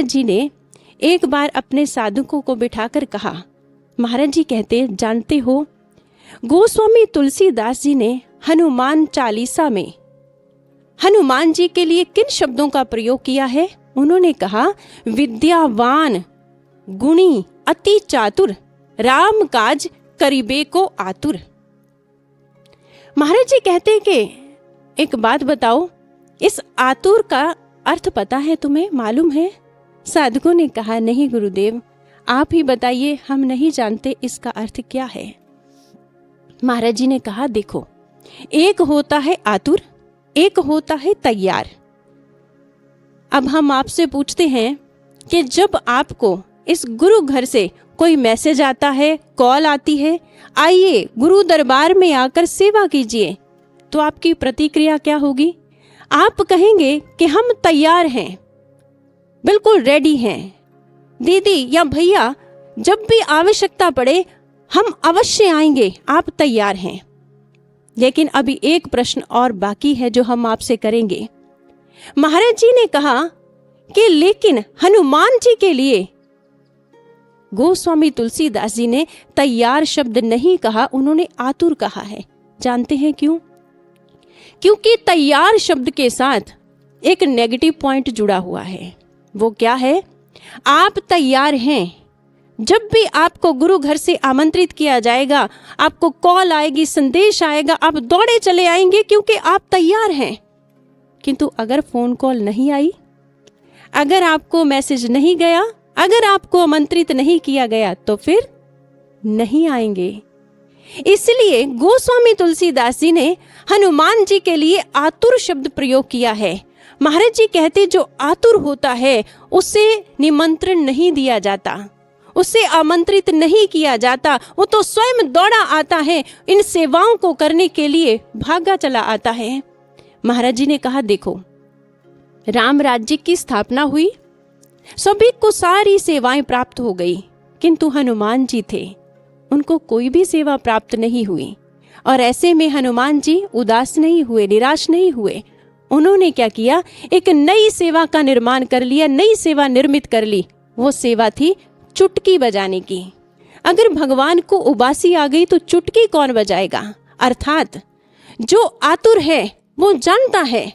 जी ने एक बार अपने साधुकों को बिठाकर कहा, महाराज जी कहते, जानते हो गोस्वामी तुलसीदास जी ने हनुमान चालीसा में हनुमान जी के लिए किन शब्दों का प्रयोग किया है? उन्होंने कहा, विद्यावान गुणी अति चातुर राम काज करीबे को आतुर। महाराज जी कहते कि एक बात बताओ, इस आतुर का अर्थ पता है तुम्हें, मालूम है? साधकों ने कहा, नहीं गुरुदेव, आप ही बताइए, हम नहीं जानते इसका अर्थ क्या है। महाराज जी ने कहा, देखो, एक होता है आतुर, एक होता है तैयार। अब हम आपसे पूछते हैं कि जब आपको इस गुरु घर से कोई मैसेज आता है, कॉल आती है, आइए गुरु दरबार में आकर सेवा कीजिए, तो आपकी प्रतिक्रिया क्या होगी? आप कहेंगे कि हम तैयार हैं, बिल्कुल रेडी हैं। दीदी या भैया, जब भी आवश्यकता पड़े हम अवश्य आएंगे, आप तैयार हैं। लेकिन अभी एक प्रश्न और बाकी है जो हम आपसे करेंगे। महाराज जी ने कहा कि लेकिन हनुमान जी के लिए गोस्वामी तुलसीदास जी ने तैयार शब्द नहीं कहा, उन्होंने आतुर कहा है। जानते हैं क्यों? क्योंकि तैयार शब्द के साथ एक नेगेटिव पॉइंट जुड़ा हुआ है। वो क्या है? आप तैयार हैं, जब भी आपको गुरु घर से आमंत्रित किया जाएगा, आपको कॉल आएगी, संदेश आएगा, आप दौड़े चले आएंगे क्योंकि आप तैयार हैं। किंतु अगर फोन कॉल नहीं आई, अगर आपको मैसेज नहीं गया, अगर आपको आमंत्रित नहीं किया गया, तो फिर नहीं आएंगे। इसलिए गोस्वामी तुलसीदास जी ने हनुमान जी के लिए आतुर शब्द प्रयोग किया है। महाराज जी कहते, जो आतुर होता है उसे निमंत्रण नहीं दिया जाता, उसे आमंत्रित नहीं किया जाता, वो तो स्वयं दौड़ा आता है, इन सेवाओं को करने के लिए भागा चला आता है। महाराज जी ने कहा, देखो, राम राज्य की स्थापना हुई, सभी को सारी सेवाएं प्राप्त हो गई, किंतु हनुमान जी थे, उनको कोई भी सेवा प्राप्त नहीं हुई। और ऐसे में हनुमान जी उदास नहीं हुए, निराश नहीं हुए। उन्होंने क्या किया? एक नई सेवा का निर्माण कर लिया, नई सेवा निर्मित कर ली। वो सेवा थी चुटकी बजाने की। अगर भगवान को उबासी आ गई तो चुटकी कौन बजाएगा? अर्थात जो आतुर है वो जानता है,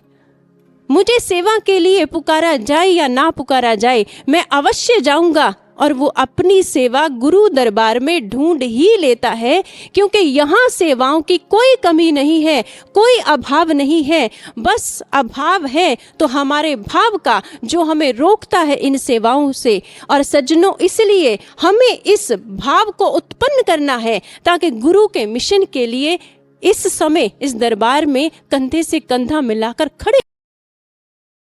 मुझे सेवा के लिए पुकारा जाए या ना पुकारा जाए, मैं अवश्य जाऊंगा। और वो अपनी सेवा गुरु दरबार में ढूंढ ही लेता है, क्योंकि यहाँ सेवाओं की कोई कमी नहीं है, कोई अभाव नहीं है। बस अभाव है तो हमारे भाव का, जो हमें रोकता है इन सेवाओं से। और सज्जनों, इसलिए हमें इस भाव को उत्पन्न करना है ताकि गुरु के मिशन के लिए इस समय इस दरबार में कंधे से कंधा मिलाकर खड़े